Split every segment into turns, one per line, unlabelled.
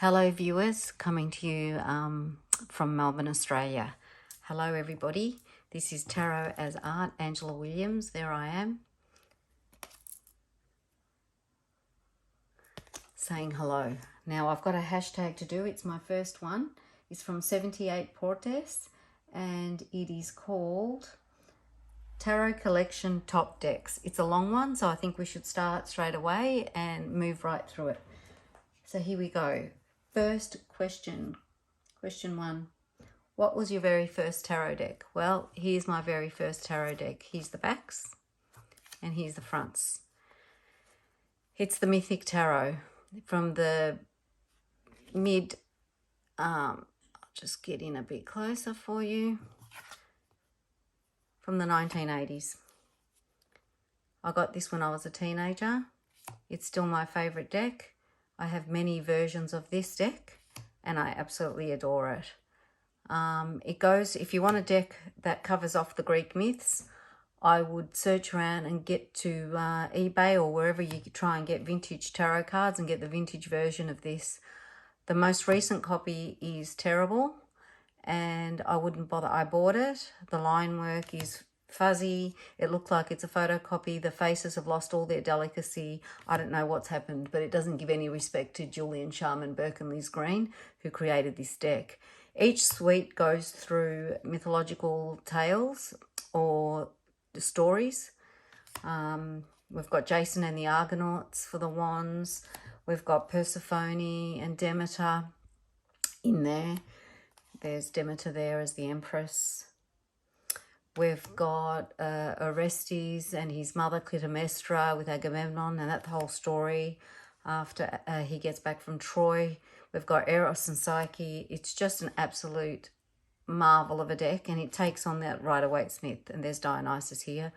Hello viewers, coming to you from Melbourne, Australia. Hello everybody, this is Tarot as Art, Angela Williams, there I am, saying hello. Now I've got a hashtag to do, it's my first one. It's from 78 Portes and it is called Tarot Collection Top Decks. It's a long one, so I think we should start straight away and move right through it. So here we go. First question. Question one. What was your very first tarot deck? Well, here's my very first tarot deck. Here's the backs and here's the fronts. It's the Mythic Tarot from the I'll just get in a bit closer for you, from the 1980s. I got this when I was a teenager. It's still my favorite deck. I have many versions of this deck and I absolutely adore it. It goes, if you want a deck that covers off the Greek myths, I would search around and get to eBay or wherever you could try and get vintage tarot cards and get the vintage version of this. The most recent copy is terrible and I wouldn't bother. I bought it. The line work is fuzzy. It looked like it's a photocopy. The faces have lost all their delicacy. I don't know what's happened, but it doesn't give any respect to Julian Sharman Berkenley's Green, who created this deck. Each suite goes through mythological tales or stories. We've got Jason and the Argonauts for the wands. We've got Persephone and Demeter in there. There's Demeter there as the Empress. We've got Orestes and his mother Clytemnestra with Agamemnon and that whole story after he gets back from Troy. We've got Eros and Psyche. It's just an absolute marvel of a deck, and it takes on that Rider-Waite-Smith. And there's Dionysus here,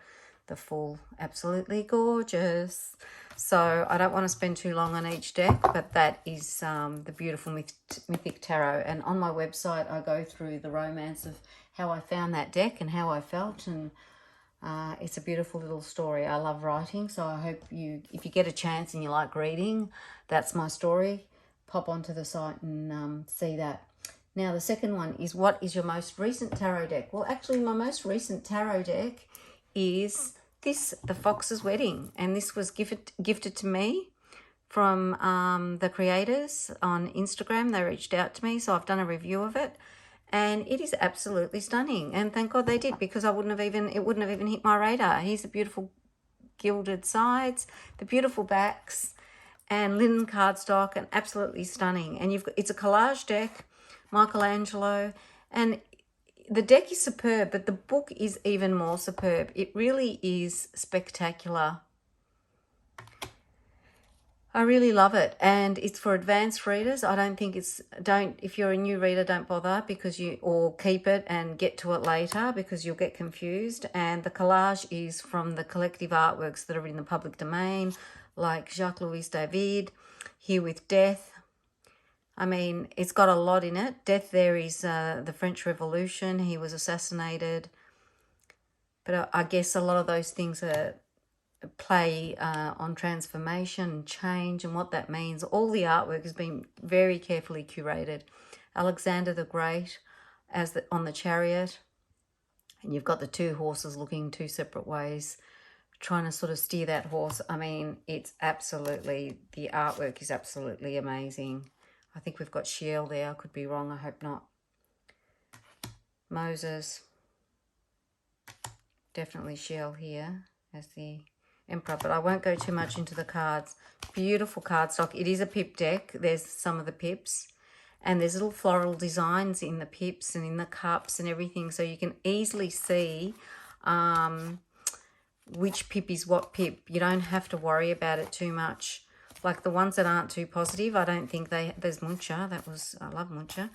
the full, absolutely gorgeous. So I don't want to spend too long on each deck, but that is the beautiful Mythic Tarot. And on my website, I go through the romance of how I found that deck and how I felt, and it's a beautiful little story. I love writing, so I hope if you get a chance and you like reading, that's my story. Pop onto the site and see that. Now, the second one is, what is your most recent tarot deck? Well, actually, my most recent tarot deck is this, The Fox's Wedding, and this was gifted to me from the creators on Instagram. They reached out to me, so I've done a review of it. And it is absolutely stunning. And thank God they did, because it wouldn't have even hit my radar. Here's the beautiful gilded sides, the beautiful backs, and linen cardstock, and absolutely stunning. And it's a collage deck, Michelangelo, and the deck is superb, but the book is even more superb. It really is spectacular. I really love it, and it's for advanced readers. I don't think if you're a new reader, don't bother, or keep it and get to it later, because you'll get confused. And the collage is from the collective artworks that are in the public domain, like Jacques-Louis David, Here with Death. I mean, it's got a lot in it. Death there is the French Revolution. He was assassinated. But I guess a lot of those things play on transformation and change and what that means. All the artwork has been very carefully curated. Alexander the Great on the chariot, and you've got the two horses looking two separate ways, trying to sort of steer that horse. I mean, the artwork is absolutely amazing. I think we've got Shiel there. I could be wrong. I hope not. Moses. Definitely Shiel here as the Emperor, but I won't go too much into the cards. Beautiful cardstock. It is a pip deck. There's some of the pips, and there's little floral designs in the pips and in the cups and everything, so you can easily see which pip is what pip. You don't have to worry about it too much. Like the ones that aren't too positive, I don't think there's Muncha. I love Muncha.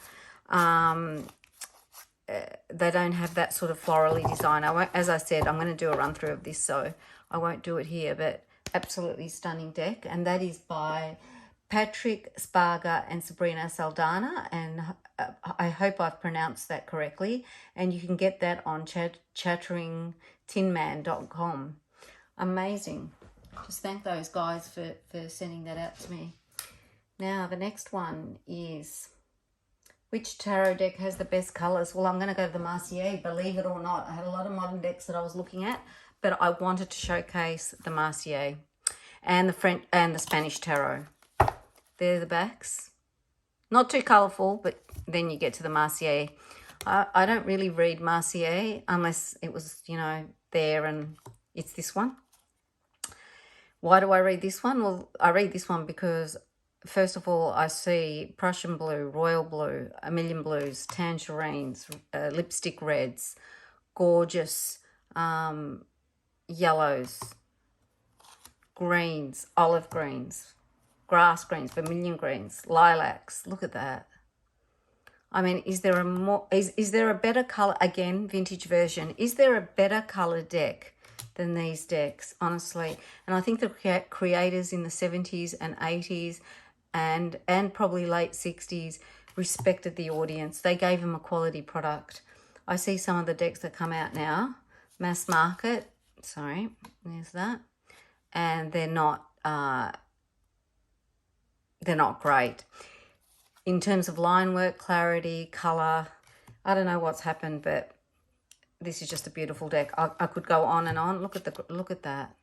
They don't have that sort of florally design. As I said, I'm going to do a run through of this, so I won't do it here, but absolutely stunning deck. And that is by Patrick Sparga and Sabrina Saldana, and I hope I've pronounced that correctly. And you can get that on chatteringtinman.com. Amazing. Just thank those guys for sending that out to me. Now, the next one is, which tarot deck has the best colours? Well, I'm going to go to the Marseille, believe it or not. I had a lot of modern decks that I was looking at, but I wanted to showcase the Marseille and the French and the Spanish tarot. They're the backs. Not too colourful, but then you get to the Marseille. I don't really read Marseille unless it was, you know, there, and it's this one. Why do I read this one? Well, I read this one because, first of all, I see Prussian blue, royal blue, a million blues, tangerines, lipstick reds, gorgeous yellows, greens, olive greens, grass greens, vermilion greens, lilacs. Look at that. I mean, is there a more, is there a better color? Again, vintage version. Is there a better color deck than these decks, honestly? And I think the creators in the 70s and 80s and probably late 60s respected the audience. They gave them a quality product. I see some of the decks that come out now, mass market. Sorry, there's that. And they're not great. In terms of line work, clarity, colour, I don't know what's happened, but this is just a beautiful deck. I could go on and on. Look at that.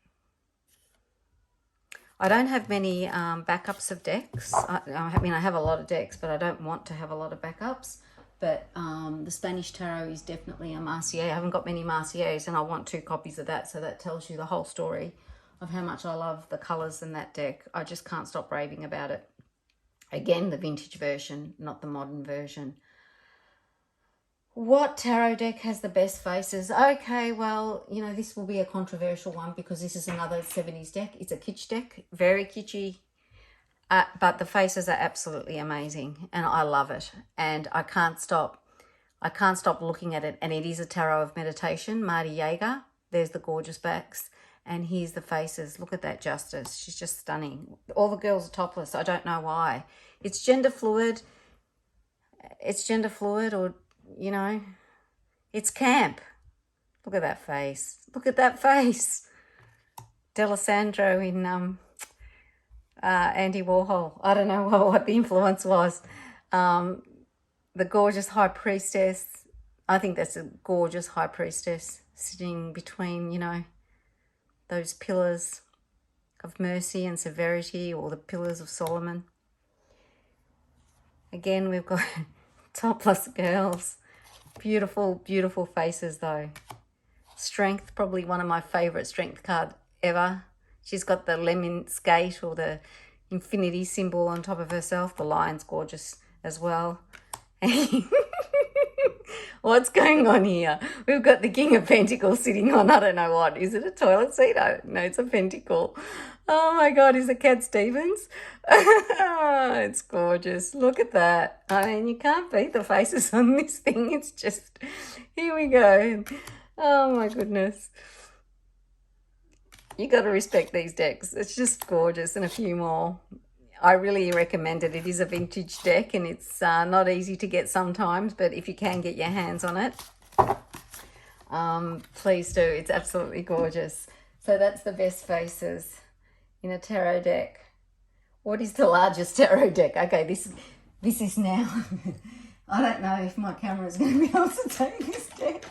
I don't have many backups of decks. I mean, I have a lot of decks, but I don't want to have a lot of backups. But the Spanish Tarot is definitely a Marseille. I haven't got many Marseilles, and I want 2 copies of that, so that tells you the whole story of how much I love the colours in that deck. I just can't stop raving about it. Again, the vintage version, not the modern version. What tarot deck has the best faces? Okay, well, you know, this will be a controversial one because this is another 70s deck. It's a kitsch deck, very kitschy, but the faces are absolutely amazing, and I love it. And I can't stop looking at it. And it is a tarot of meditation, Marty Jaeger. There's the gorgeous backs. And here's the faces. Look at that Justice. She's just stunning. All the girls are topless. I don't know why. It's gender fluid. It's gender fluid, or, you know, it's camp. Look at that face. Look at that face. D'Alessandro in Andy Warhol. I don't know what the influence was. The gorgeous High Priestess. I think that's a gorgeous High Priestess sitting between, you know, those pillars of mercy and severity, or the pillars of Solomon. Again, we've got topless girls. Beautiful, beautiful faces though. Strength, probably one of my favourite strength cards ever. She's got the lemon skate, or the infinity symbol on top of herself. The lion's gorgeous as well. What's going on here? We've got the King of Pentacles sitting on, I don't know what. Is it a toilet seat? No, it's a pentacle. Oh my God, is it Cat Stevens? It's gorgeous. Look at that. I mean, you can't beat the faces on this thing. It's just, here we go. Oh my goodness. You got to respect these decks. It's just gorgeous, and a few more. I really recommend it. It is a vintage deck, and it's not easy to get sometimes, but if you can get your hands on it, please do. It's absolutely gorgeous. So that's the best faces in a tarot deck. What is the largest tarot deck? Okay, this is now. I don't know if my camera is going to be able to take this deck.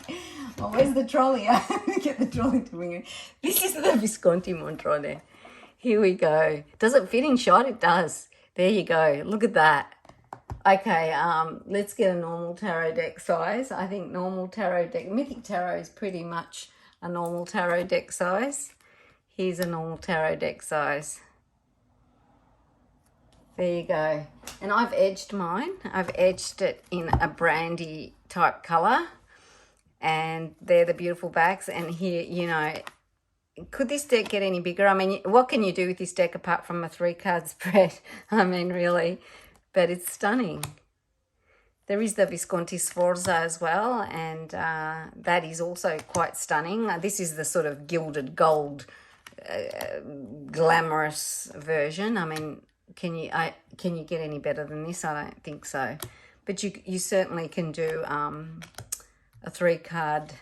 Oh, where's the trolley? I have to get the trolley to bring it. This is the Visconti Montrone. Here we go. Does it fit in shot? It does. There you go. Look at that. Okay, let's get a normal tarot deck size. I think normal tarot deck, Mythic Tarot is pretty much a normal tarot deck size. Here's a normal tarot deck size. There you go. And I've edged mine. I've edged it in a brandy type colour. And they're the beautiful backs. And here, you know, could this deck get any bigger? I mean, what can you do with this deck apart from a 3-card spread? I mean, really. But it's stunning. There is the Visconti Sforza as well, and that is also quite stunning. This is the sort of gilded gold, glamorous version. I mean, can you get any better than this? I don't think so. But you certainly can do a 3-card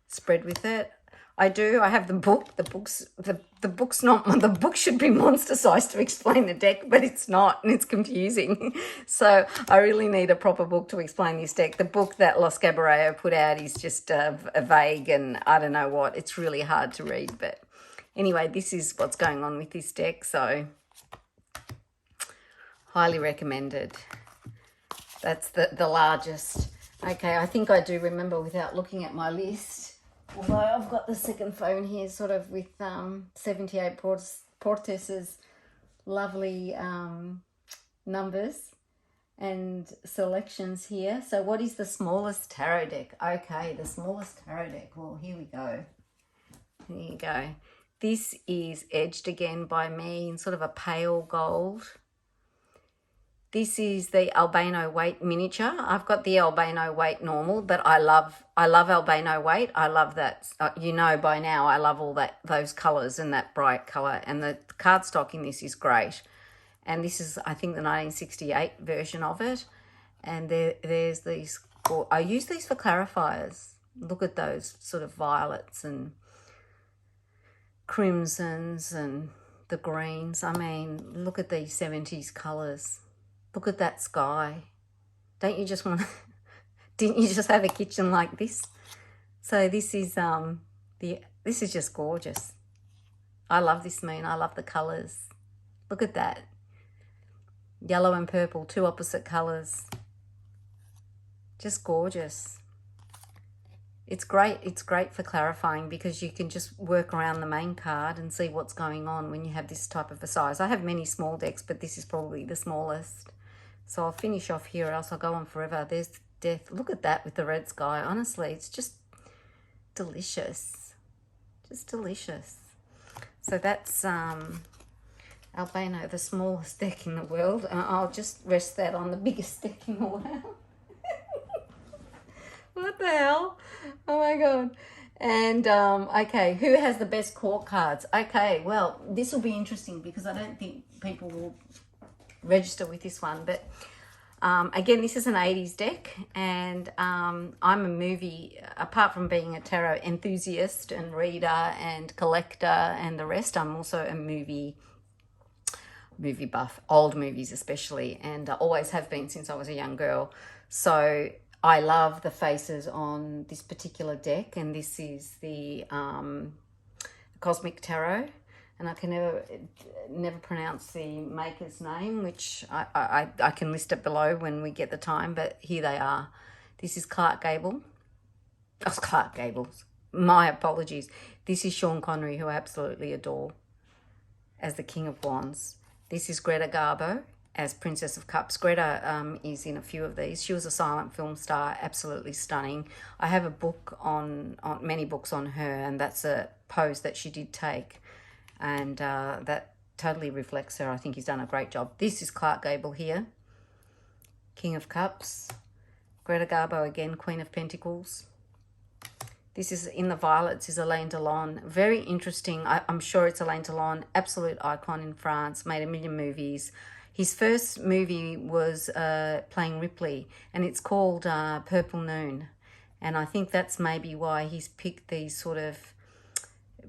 spread with it. I do. I have the book. The book's not, the book should be monster sized to explain the deck, but it's not, and it's confusing. So I really need a proper book to explain this deck. The book that Los Cabareo put out is just a vague, and I don't know what. It's really hard to read, but anyway, this is what's going on with this deck. So highly recommended. That's the largest. Okay, I think I do remember without looking at my list. Although I've got the second phone here sort of with 78 Portes's lovely numbers and selections here. So what is the smallest tarot deck? Okay, the smallest tarot deck. Well, here we go. Here you go. This is edged again by me in sort of a pale gold. This is the Albano Weight miniature. I've got the Albano Weight normal, but I love Albano Weight. I love that. You know by now I love all those colours and that bright colour. And the cardstock in this is great. And this is, I think, the 1968 version of it. And there's these. I use these for clarifiers. Look at those sort of violets and crimsons and the greens. I mean, look at these 70s colours. Look at that sky. Don't you just want to, didn't you just have a kitchen like this? So this is this is just gorgeous. I love this moon. I love the colours. Look at that. Yellow and purple, two opposite colours. Just gorgeous. It's great. It's great for clarifying because you can just work around the main card and see what's going on when you have this type of a size. I have many small decks, but this is probably the smallest. So I'll finish off here or else I'll go on forever. There's death. Look at that with the red sky. Honestly, it's just delicious. Just delicious. So that's Albano, the smallest deck in the world. I'll just rest that on the biggest deck in the world. What the hell? Oh my God. And okay, who has the best court cards? Okay, well, this will be interesting because I don't think people will register with this one, but again, this is an 80s deck, and I'm a movie, apart from being a tarot enthusiast and reader and collector and the rest, I'm also a movie buff, old movies especially, and I always have been since I was a young girl. So I love the faces on this particular deck, and this is the Cosmic Tarot, and I can never pronounce the maker's name, which I can list it below when we get the time, but here they are. This is Clark Gable. Oh, Clark Gables. My apologies. This is Sean Connery, who I absolutely adore, as the King of Wands. This is Greta Garbo as Princess of Cups. Greta is in a few of these. She was a silent film star, absolutely stunning. I have a book on many books on her, and that's a pose that she did take, and that totally reflects her. I think he's done a great job. This is Clark Gable here, King of Cups. Greta Garbo again, Queen of Pentacles. This is in the violets, is Alain Delon. Very interesting. I'm sure it's Alain Delon, absolute icon in France, made a million movies. His first movie was playing Ripley, and it's called Purple Noon. And I think that's maybe why he's picked these sort of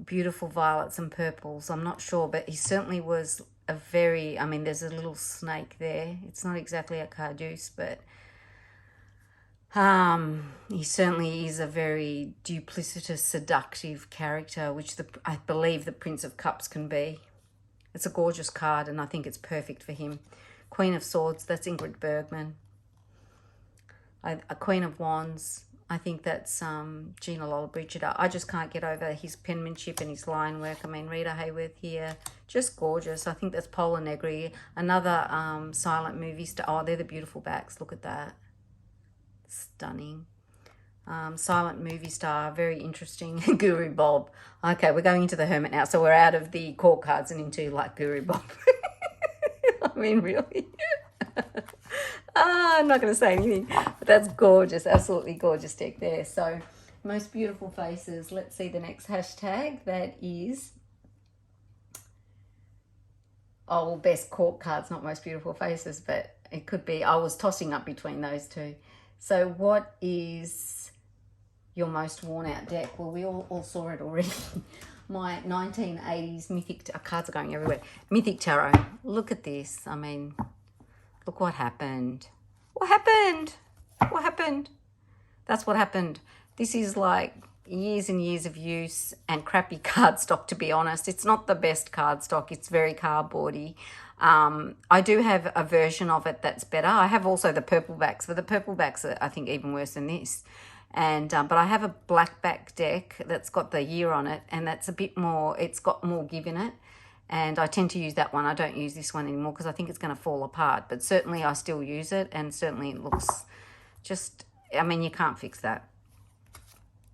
beautiful violets and purples. I'm not sure, but he certainly was a very, I mean, there's a little snake there. It's not exactly a Carduce, but he certainly is a very duplicitous, seductive character, which I believe the Prince of Cups can be. It's a gorgeous card, and I think it's perfect for him. Queen of Swords, that's Ingrid Bergman. A Queen of Wands, I think that's Gina Lollobrigida. I just can't get over his penmanship and his line work. I mean, Rita Hayworth here, just gorgeous. I think that's Paula Negri, another silent movie star. Oh, they're the beautiful backs. Look at that. Stunning. Silent movie star, very interesting. Guru Bob. Okay, we're going into the Hermit now, so we're out of the court cards and into like Guru Bob. I mean, really. I'm not going to say anything, but that's gorgeous, absolutely gorgeous deck there. So, most beautiful faces. Let's see the next hashtag. That is, oh, well, best court cards, not most beautiful faces, but it could be. I was tossing up between those two. So, what is your most worn out deck? Well, we all saw it already. My 1980s Mythic, cards are going everywhere. Mythic Tarot. Look at this. I mean, look what happened. What happened? What happened? That's what happened. This is like years and years of use and crappy cardstock, to be honest. It's not the best cardstock. It's very cardboardy. I do have a version of it that's better. I have also the purple backs, but the purple backs are, I think, even worse than this. And but I have a black back deck that's got the year on it, and that's a bit more, it's got more give in it. And I tend to use that one. I don't use this one anymore because I think it's going to fall apart. But certainly I still use it, and certainly it looks just, I mean, you can't fix that.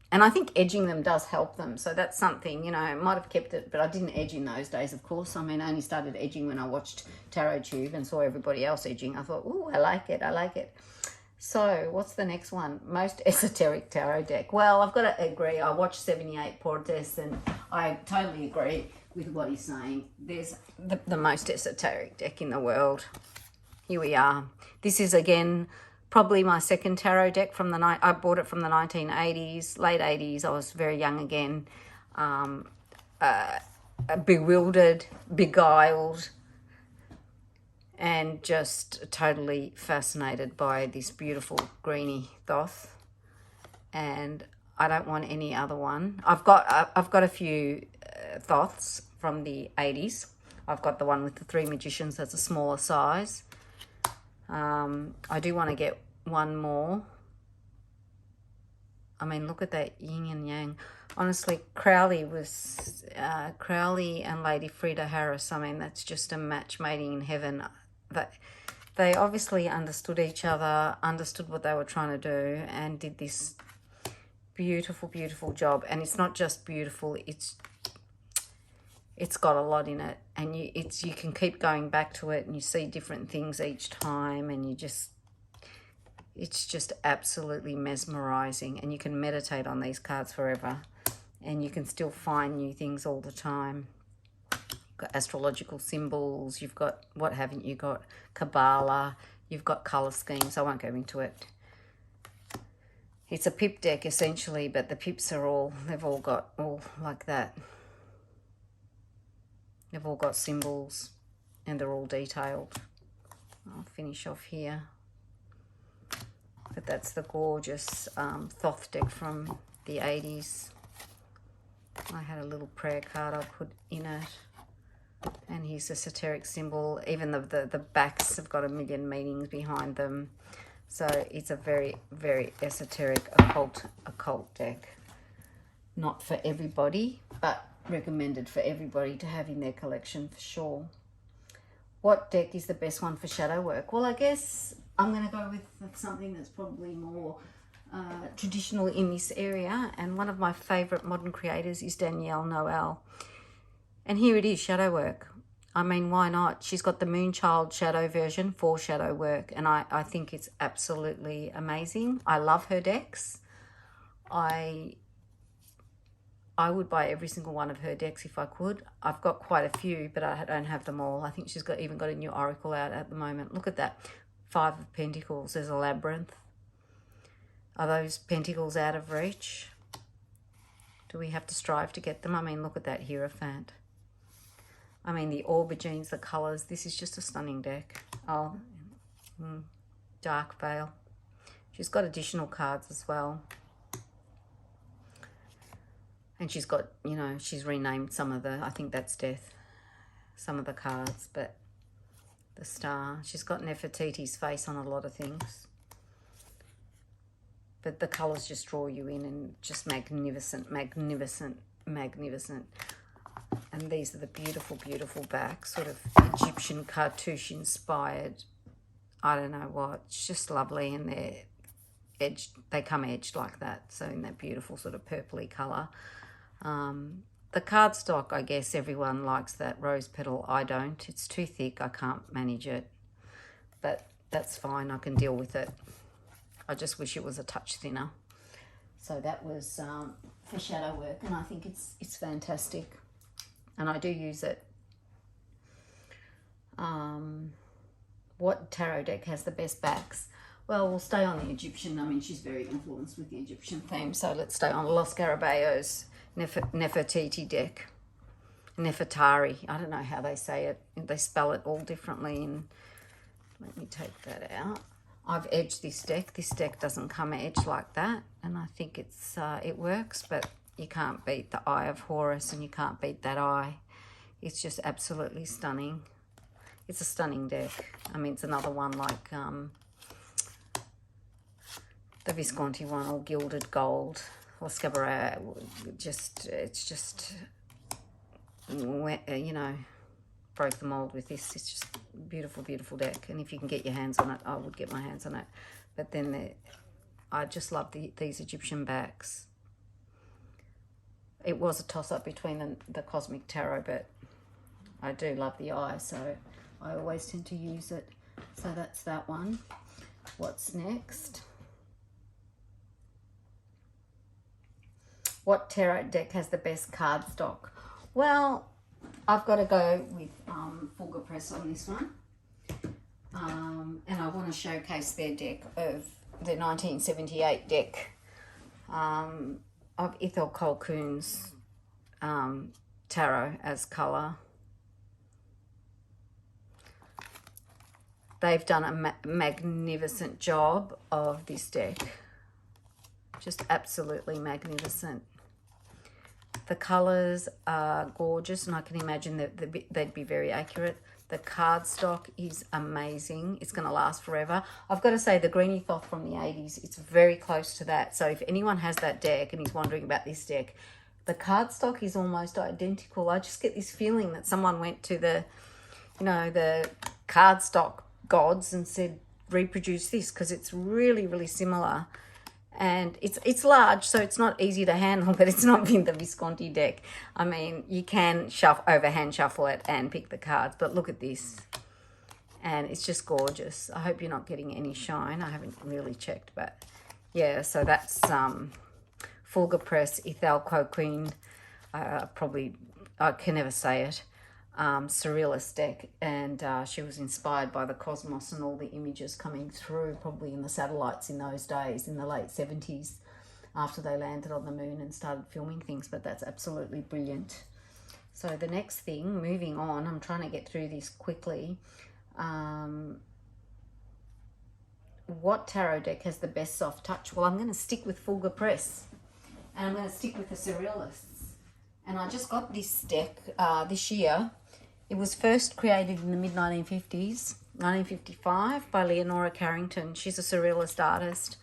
And I think edging them does help them. So that's something, you know, I might have kept it, but I didn't edge in those days, of course. I mean, I only started edging when I watched Tarot Tube and saw everybody else edging. I thought, oh, I like it. I like it. So what's the next one? Most esoteric tarot deck. Well, I've got to agree. I watched 78 Portes and I totally agree with what he's saying. There's the most esoteric deck in the world. Here we are. This is, again, probably my second tarot deck from the night. I bought it from the 1980s, late 80s. I was very young again. Bewildered, beguiled, and just totally fascinated by this beautiful greeny Thoth. And I don't want any other one. I've got a few Thoths from the 80s. I've got the one with the three magicians. That's a smaller size. I do want to get one more. I mean, look at that yin and yang. Honestly, Crowley and Lady Frida Harris, I mean, that's just a match made in heaven. They obviously understood each other, understood what they were trying to do, and did this beautiful, beautiful job. And it's not just beautiful, it's got a lot in it, and you can keep going back to it, and you see different things each time, and it's just absolutely mesmerizing. And you can meditate on these cards forever, and you can still find new things all the time. You've got astrological symbols, you've got, what haven't you got? Kabbalah, you've got color schemes. I won't go into it. It's a pip deck essentially, but the pips are they've all got like that. They've all got symbols and they're all detailed. I'll finish off here. But that's the gorgeous Thoth deck from the 80s. I had a little prayer card I put in it. And here's the esoteric symbol. Even the backs have got a million meanings behind them. So it's a very, very esoteric occult deck. Not for everybody, but recommended for everybody to have in their collection for sure. What deck is the best one for shadow work? Well, I guess I'm going to go with something that's probably more traditional in this area. And one of my favourite modern creators is Danielle Noel. And here it is, shadow work. I mean, why not? She's got the Moonchild shadow version for shadow work. And I think it's absolutely amazing. I love her decks. I would buy every single one of her decks if I could. I've got quite a few, but I don't have them all. I think she's even got a new oracle out at the moment. Look at that. 5 of Pentacles. There's a labyrinth. Are those pentacles out of reach? Do we have to strive to get them? I mean, look at that Hierophant. I mean, the aubergines, the colours. This is just a stunning deck. Oh, Dark Veil. She's got additional cards as well. And she's got, you know, she's renamed some of the, I think that's Death, some of the cards, but the Star. She's got Nefertiti's face on a lot of things. But the colours just draw you in, and just magnificent, magnificent, magnificent. And these are the beautiful, beautiful backs, sort of Egyptian cartouche inspired. I don't know what. It's just lovely, and they're edged. They come edged like that, so in that beautiful sort of purpley colour. The cardstock, I guess everyone likes that rose petal. I don't. It's too thick. I can't manage it. But that's fine. I can deal with it. I just wish it was a touch thinner. So that was for shadow work, and I think it's fantastic. And I do use it. What tarot deck has the best backs? Well, we'll stay on the Egyptian. I mean, she's very influenced with the Egyptian theme, so let's stay on Los Garabaos Nefertiti deck. Nefertari. I don't know how they say it. They spell it all differently. And let me take that out. I've edged this deck. This deck doesn't come edged like that, and I think it works, but you can't beat the Eye of Horus, and you can't beat that eye. It's just absolutely stunning. It's a stunning deck. I mean, it's another one like the Visconti one, all gilded gold, or Scabaret. It's just, you know, broke the mold with this. It's just beautiful, beautiful deck. And if you can get your hands on it, I would get my hands on it. But then I just love these Egyptian backs. It was a toss-up between the Cosmic Tarot, but I do love the eye, so I always tend to use it. So that's that one. What's next? What tarot deck has the best card stock? Well, I've got to go with Fulgur Press on this one. And I want to showcase their deck of the 1978 deck of Ethel Colquhoun's tarot as colour. They've done a magnificent job of this deck. Just absolutely magnificent. The colours are gorgeous, and I can imagine that they'd be very accurate. The cardstock is amazing. It's going to last forever. I've got to say, the Greenie Thoth from the 80s, it's very close to that. So if anyone has that deck and is wondering about this deck, the cardstock is almost identical. I just get this feeling that someone went to the, you know, the cardstock gods and said, reproduce this, because it's really, really similar. And it's large, so it's not easy to handle, but it's not been the Visconti deck. I mean, you can overhand shuffle it and pick the cards, but look at this. And it's just gorgeous. I hope you're not getting any shine. I haven't really checked, but yeah, so that's Fulgur Press, Ethel Colquhoun. I can never say it. Surrealist deck, and she was inspired by the cosmos and all the images coming through, probably in the satellites in those days, in the late 70s, after they landed on the moon and started filming things. But that's absolutely brilliant. So the next thing, moving on, I'm trying to get through this quickly. What tarot deck has the best soft touch? Well, I'm going to stick with Fulgur Press, and I'm going to stick with the Surrealists. And I just got this deck this year. It was first created in the mid-1950s, 1955, by Leonora Carrington. She's a Surrealist artist.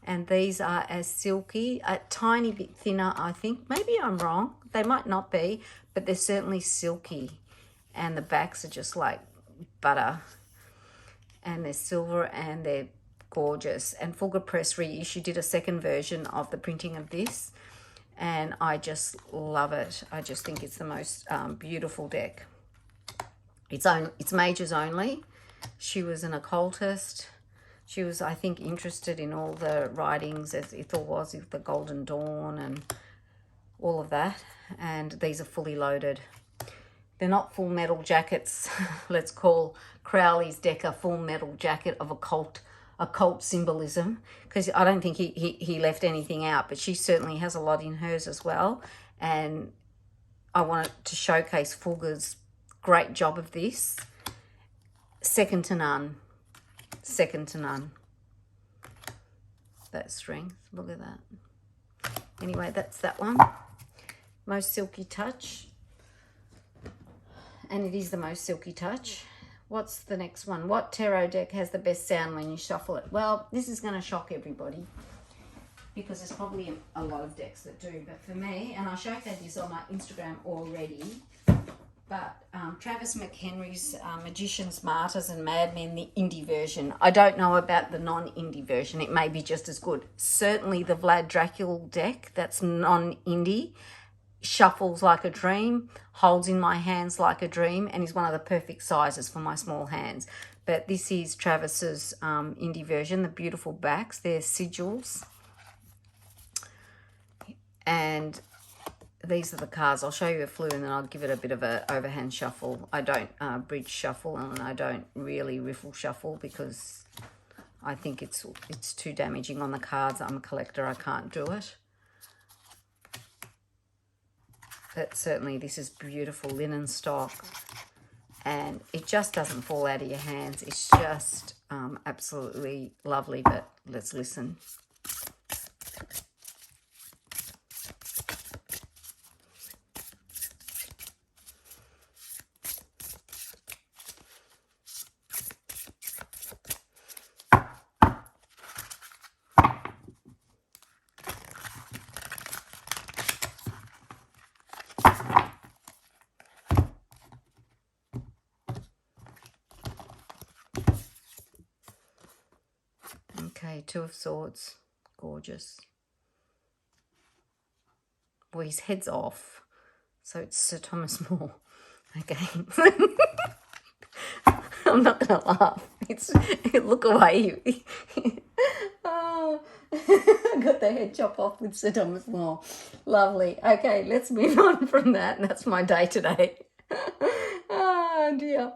And these are as silky, a tiny bit thinner, I think. Maybe I'm wrong. They might not be, but they're certainly silky. And the backs are just like butter. And they're silver and they're gorgeous. And Fulgur Press did a second version of the printing of this. And I just love it. I just think it's the most beautiful deck. It's majors only. She was an occultist. She was, I think, interested in all the writings, as Ethel was, with the Golden Dawn and all of that. And these are fully loaded. They're not full metal jackets. Let's call Crowley's deck a full metal jacket of occult symbolism, because I don't think he left anything out, but she certainly has a lot in hers as well. And I wanted to showcase Fulgur's great job of this. Second to none. Second to none. That strength, look at that. Anyway, that's that one. Most silky touch. And it is the most silky touch. What's the next one? What tarot deck has the best sound when you shuffle it? Well, this is going to shock everybody, because there's probably a lot of decks that do. But for me, and I showed this on my Instagram already, but Travis McHenry's Magicians, Martyrs and Madmen, the indie version. I don't know about the non-indie version. It may be just as good. Certainly the Vlad Dracul deck, that's non-indie, shuffles like a dream, holds in my hands like a dream, and is one of the perfect sizes for my small hands. But this is Travis's indie version. The beautiful backs, they're sigils. And these are the cards. I'll show you a flu and then I'll give it a bit of a overhand shuffle. I don't bridge shuffle, and I don't really riffle shuffle, because I think it's too damaging on the cards. I'm a collector. I can't do it. But certainly this is beautiful linen stock. And it just doesn't fall out of your hands. It's just absolutely lovely. But let's listen. Okay, Two of Swords. Gorgeous. Well, his head's off. So it's Sir Thomas More. Okay. I'm not going to laugh. Look away. Oh, got the head chopped off with Sir Thomas More. Lovely. Okay, let's move on from that. That's my day today. Oh, dear.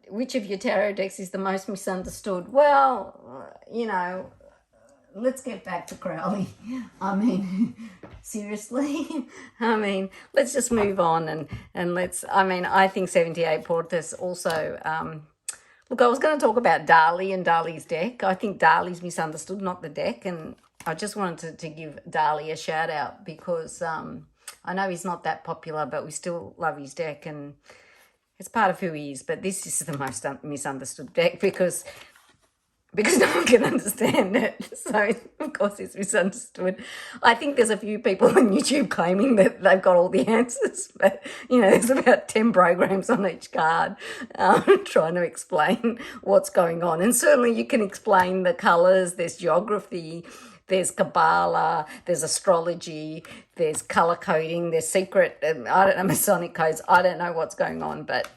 Which of your tarot decks is the most misunderstood? Well, you know, let's get back to Crowley. I mean, seriously. I mean, let's just move on and let's, I mean, I think 78 Portas also, look, I was going to talk about Dali and Dali's deck. I think Dali's misunderstood, not the deck. And I just wanted to give Dali a shout out because I know he's not that popular, but we still love his deck and it's part of who he is. But this is the most misunderstood deck because no one can understand it. So, of course, it's misunderstood. I think there's a few people on YouTube claiming that they've got all the answers, but, you know, there's about 10 programs on each card trying to explain what's going on. And certainly you can explain the colours, there's geography, there's Kabbalah, there's astrology, there's colour coding, there's secret, I don't know, Masonic codes. I don't know what's going on, but...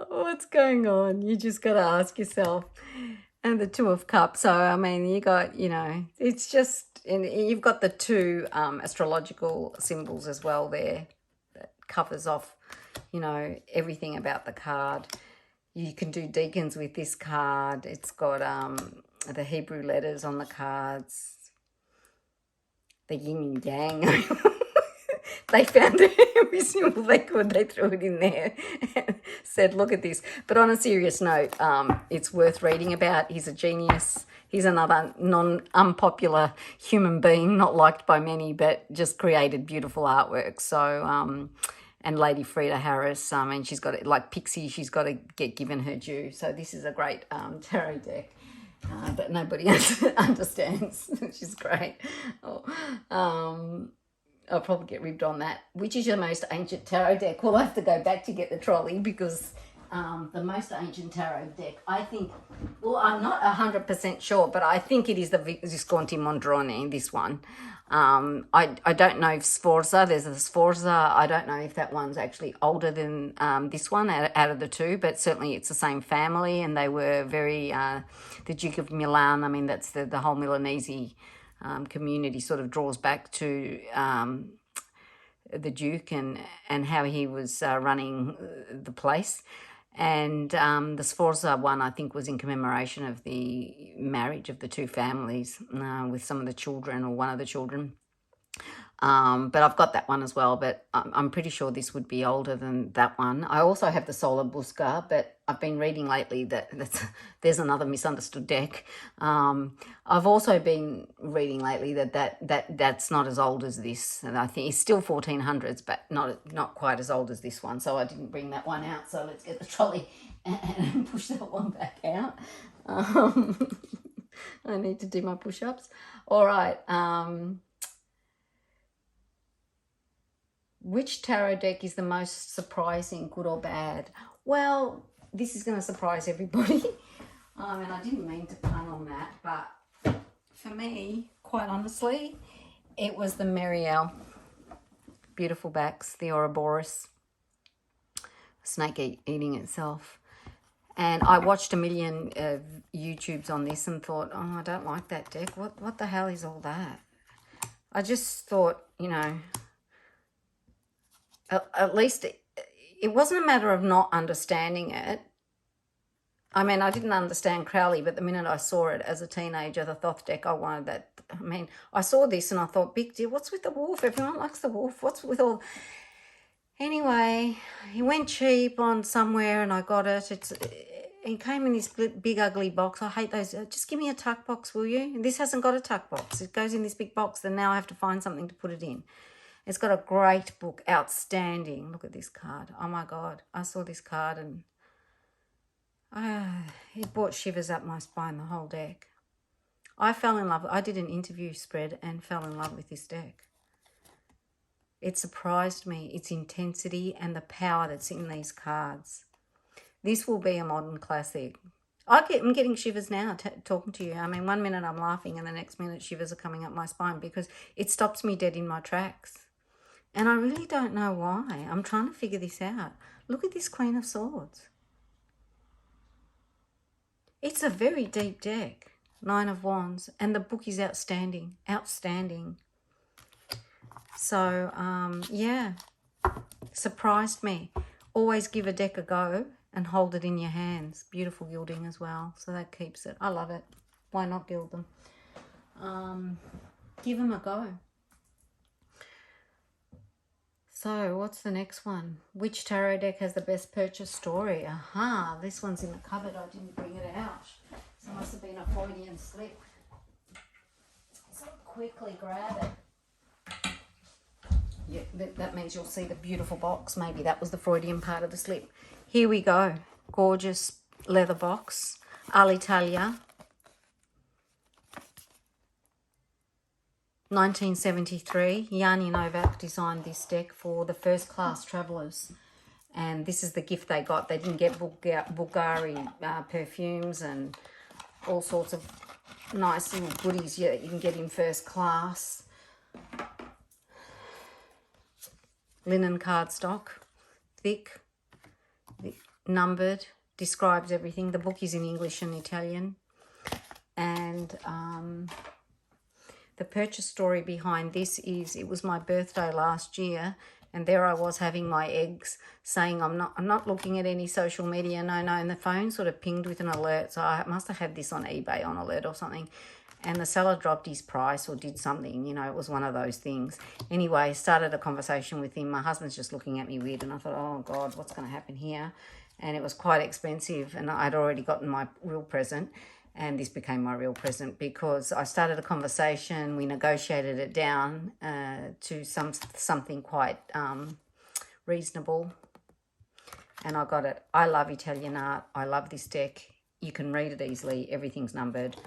what's going on? You just got to ask yourself. And the Two of Cups. So, I mean, you got, you know, it's just, and you've got the two astrological symbols as well there that covers off, you know, everything about the card. You can do deacons with this card. It's got the Hebrew letters on the cards, the yin and yang. They found every symbol they could. They threw it in there and said, look at this. But on a serious note, it's worth reading about. He's a genius. He's another unpopular human being, not liked by many, but just created beautiful artwork. So, and Lady Frida Harris, I mean, she's got it like Pixie. She's got to get given her due. So this is a great tarot deck. But nobody understands, which is great. I'll probably get ribbed on that. Which is your most ancient tarot deck? We'll have to go back to get the trolley because the most ancient tarot deck, I think, well, I'm not 100% sure, but I think it is the Visconti Mondrone, this one. I don't know if Sforza, there's a Sforza, I don't know if that one's actually older than this one out of the two, but certainly it's the same family and they were very, the Duke of Milan, I mean, that's the whole Milanese community sort of draws back to the Duke and how he was running the place. And the Sforza one, I think, was in commemoration of the marriage of the two families with some of the children or one of the children. But I've got that one as well, but I'm pretty sure this would be older than that one. I also have the Sola Busca, but I've been reading lately that there's another misunderstood deck. I've also been reading lately that's not as old as this, and I think it's still 1400s, but not quite as old as this one. So I didn't bring that one out. So let's get the trolley and push that one back out. I need to do my push-ups. All right. Which tarot deck is the most surprising, good or bad? Well, this is going to surprise everybody. And I didn't mean to pun on that, but for me, quite honestly, it was the Meriel. Beautiful backs, the Ouroboros. Snake eating itself. And I watched a million YouTubes on this and thought, oh, I don't like that deck. What the hell is all that? I just thought, you know... At least, it wasn't a matter of not understanding it. I mean, I didn't understand Crowley, but the minute I saw it as a teenager, the Thoth deck, I wanted that. I mean, I saw this and I thought, big deal, what's with the wolf? Everyone likes the wolf. What's with all... Anyway, he went cheap on somewhere and I got it. It came in this big ugly box. I hate those. Just give me a tuck box, will you? And this hasn't got a tuck box. It goes in this big box, and now I have to find something to put it in. It's got a great book, outstanding. Look at this card. Oh my God. I saw this card and it brought shivers up my spine, the whole deck. I fell in love. I did an interview spread and fell in love with this deck. It surprised me, its intensity and the power that's in these cards. This will be a modern classic. I'm getting shivers now talking to you. I mean, one minute I'm laughing and the next minute shivers are coming up my spine because it stops me dead in my tracks. And I really don't know why. I'm trying to figure this out. Look at this Queen of Swords. It's a very deep deck. Nine of Wands. And the book is outstanding. Outstanding. So, yeah, surprised me. Always give a deck a go and hold it in your hands. Beautiful gilding as well, so that keeps it. I love it. Why not gild them? Give them a go. So, what's the next one? Which tarot deck has the best purchase story? Aha, this one's in the cupboard. I didn't bring it out. So it must have been a Freudian slip. So I'll quickly grab it. Yeah, that means you'll see the beautiful box. Maybe that was the Freudian part of the slip. Here we go. Gorgeous leather box. Alitalia. 1973. Yanni Novak designed this deck for the first class travellers. And this is the gift they got. They didn't get Bulgari perfumes and all sorts of nice little goodies that you can get in first class. Linen cardstock, thick, numbered, describes everything. The book is in English and Italian. And the purchase story behind this is, it was my birthday last year, and there I was having my eggs, saying I'm not looking at any social media, no, and the phone sort of pinged with an alert, so I must have had this on eBay on alert or something. And the seller dropped his price or did something, you know, it was one of those things. Anyway, started a conversation with him. My husband's just looking at me weird and I thought, oh God, what's going to happen here? And it was quite expensive and I'd already gotten my real present, and this became my real present because I started a conversation. We negotiated it down to something quite reasonable, and I got it. I love Italian art. I love this deck. You can read it easily. Everything's numbered.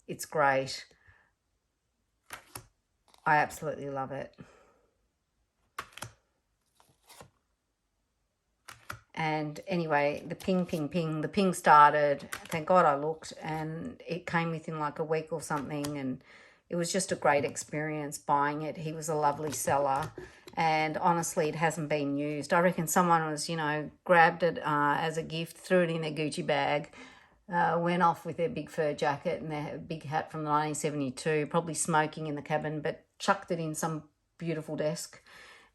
It's great. I absolutely love it. And anyway, the ping started. Thank God I looked, and it came within like a week or something, and it was just a great experience buying it. He was a lovely seller, and honestly, it hasn't been used. I reckon someone was, you know, grabbed it as a gift, threw it in their Gucci bag, went off with their big fur jacket and their big hat from 1972, probably smoking in the cabin, but chucked it in some beautiful desk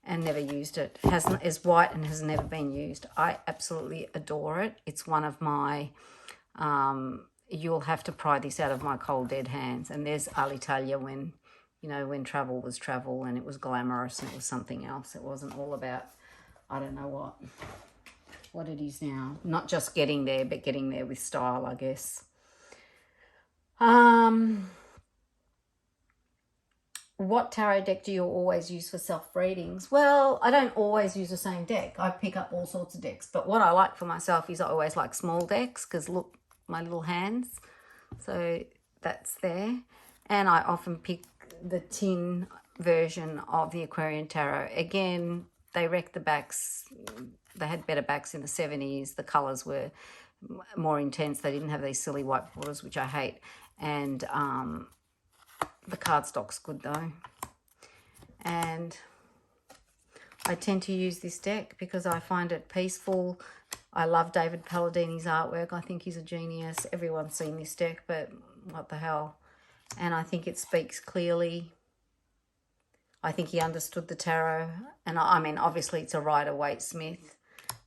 and never used it. Is white and has never been used. I absolutely adore it. It's one of my, you'll have to pry this out of my cold dead hands. And there's Alitalia when, you know, when travel was travel and it was glamorous and it was something else. It wasn't all about, I don't know what it is now. Not just getting there, but getting there with style, I guess. What tarot deck do you always use for self-readings? Well, I don't always use the same deck. I pick up all sorts of decks. But what I like for myself is I always like small decks because look, my little hands. So that's there. And I often pick the tin version of the Aquarian Tarot. Again, they wrecked the backs. They had better backs in the 70s. The colours were more intense. They didn't have these silly white borders, which I hate. And the cardstock's good though. And I tend to use this deck because I find it peaceful. I love David Palladini's artwork. I think he's a genius. Everyone's seen this deck, but what the hell. And I think it speaks clearly. I think he understood the tarot. And I mean, obviously it's a Rider-Waite-Smith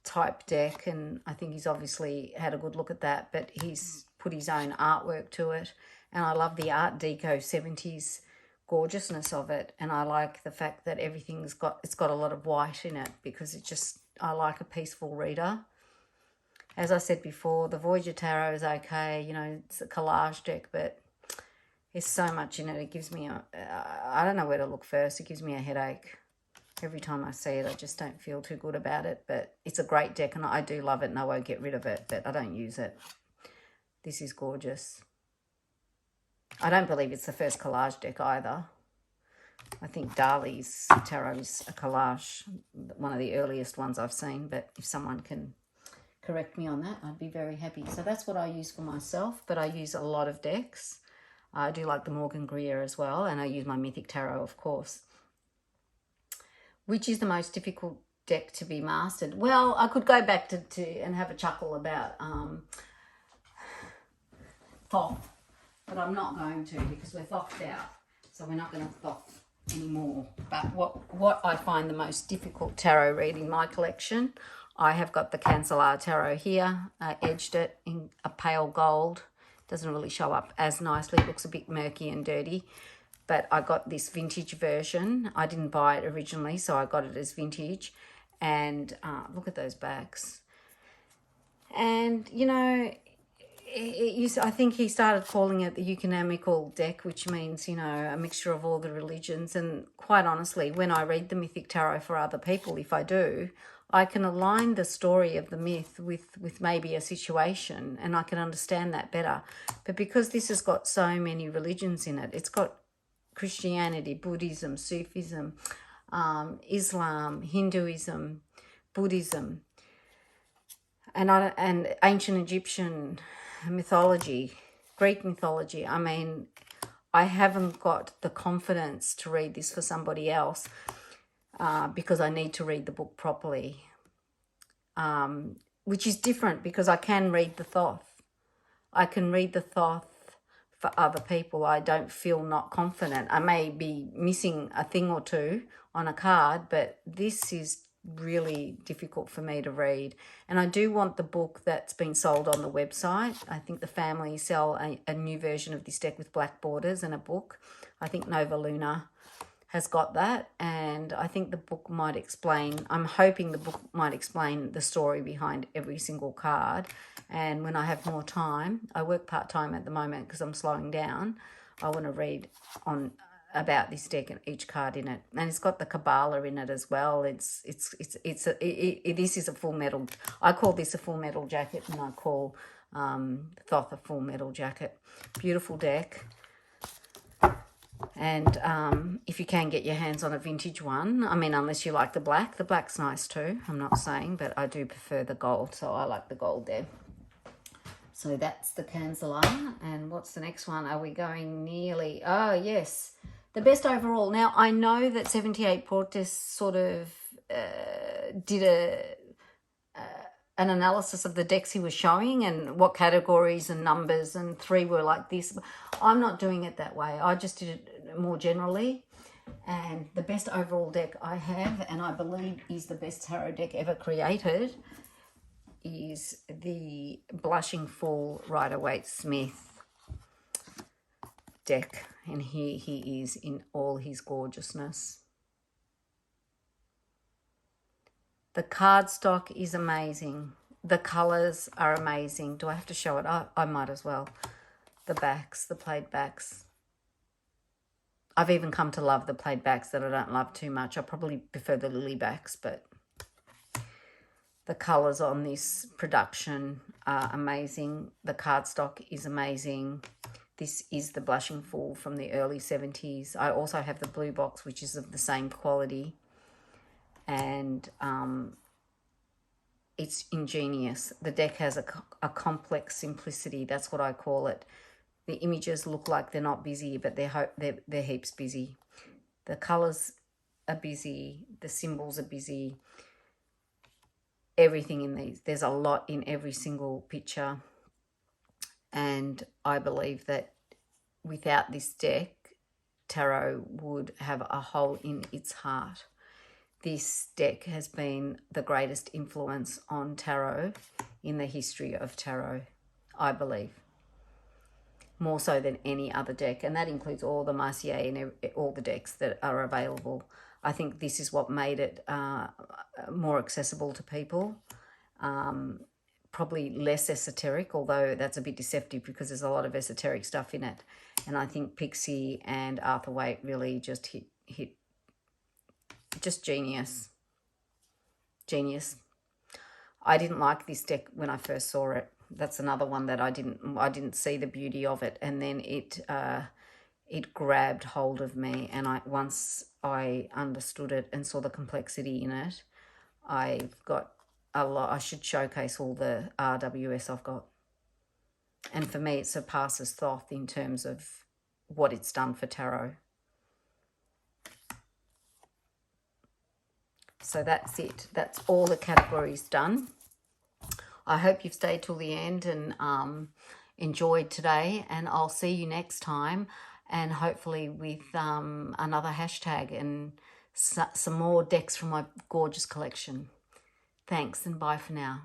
type deck, and I think he's obviously had a good look at that, but he's put his own artwork to it, and I love the Art Deco 70s gorgeousness of it, and I like the fact that it's got a lot of white in it, because I like a peaceful reader. As I said before, the Voyager Tarot is okay, you know, it's a collage deck, but there's so much in it. It gives me I don't know where to look first. It gives me a headache. Every time I see it, I just don't feel too good about it. But it's a great deck, and I do love it, and I won't get rid of it, but I don't use it. This is gorgeous. I don't believe it's the first collage deck either. I think Dali's tarot is a collage, one of the earliest ones I've seen, but if someone can correct me on that, I'd be very happy. So that's what I use for myself, but I use a lot of decks. I do like the Morgan Greer as well, and I use my Mythic Tarot, of course. Which is the most difficult deck to be mastered? Well, I could go back to and have a chuckle about Thoth, but I'm not going to, because we're Thothed out, so we're not going to Thoth anymore. But what I find the most difficult tarot read in my collection, I have got the Cancelar Tarot here. I edged it in a pale gold. Doesn't really show up as nicely. It looks a bit murky and dirty. But I got this vintage version. I didn't buy it originally, so I got it as vintage. And look at those backs. And, you know, I think he started calling it the economical deck, which means, you know, a mixture of all the religions. And quite honestly, when I read the Mythic Tarot for other people, if I do, I can align the story of the myth with maybe a situation, and I can understand that better. But because this has got so many religions in it, it's got Christianity, Buddhism, Sufism, Islam, Hinduism, Buddhism, and ancient Egyptian mythology, Greek mythology. I mean, I haven't got the confidence to read this for somebody else because I need to read the book properly, which is different, because I can read the Thoth. I can read the Thoth for other people. I don't feel not confident. I may be missing a thing or two on a card, but this is really difficult for me to read. And I do want the book that's been sold on the website. I think the family sell a new version of this deck with black borders and a book. I think Nova Luna has got that, and I think the book might explain, I'm hoping the book might explain the story behind every single card. And when I have more time, I work part-time at the moment because I'm slowing down, I want to read on about this deck and each card in it. And it's got the Kabbalah in it as well. This is a full metal, I call this a full metal jacket, and I call Thoth a full metal jacket. Beautiful deck. And if you can get your hands on a vintage one, I mean, unless you like the black's nice too, I'm not saying, but I do prefer the gold, so I like the gold there. So that's the Cancelar. And what's the next one? Are we going nearly? Oh, yes. The best overall. Now, I know that 78 Portes sort of did an analysis of the decks he was showing and what categories and numbers, and 3 were like this. I'm not doing it that way. I just did it more generally. And the best overall deck I have, and I believe is the best tarot deck ever created, is the Blushing Fool Rider-Waite-Smith deck. And here he is in all his gorgeousness. The cardstock is amazing. The colours are amazing. Do I have to show it? I might as well. The backs, the plaid backs. I've even come to love the plaid backs that I don't love too much. I probably prefer the lily backs, but the colours on this production are amazing. The cardstock is amazing. This is the Blushing Fool from the early 70s. I also have the blue box, which is of the same quality. And it's ingenious. The deck has a complex simplicity. That's what I call it. The images look like they're not busy, but they're heaps busy. The colours are busy. The symbols are busy. Everything in these. There's a lot in every single picture. And I believe that without this deck, tarot would have a hole in its heart. this deck has been the greatest influence on tarot in the history of tarot, I believe. More so than any other deck, and that includes all the Marcier and all the decks that are available. I think this is what made it more accessible to people. Probably less esoteric, although that's a bit deceptive because there's a lot of esoteric stuff in it. And I think Pixie and Arthur Waite really just hit just genius. Genius. I didn't like this deck when I first saw it. That's another one that I didn't see the beauty of it, and then it grabbed hold of me, and once I understood it and saw the complexity in it, I've got a lot. I should showcase all the RWS I've got, and for me it surpasses Thoth in terms of what it's done for tarot. So that's it. That's all the categories done. I hope you've stayed till the end and enjoyed today, and I'll see you next time, and hopefully with another hashtag and some more decks from my gorgeous collection. Thanks, and bye for now.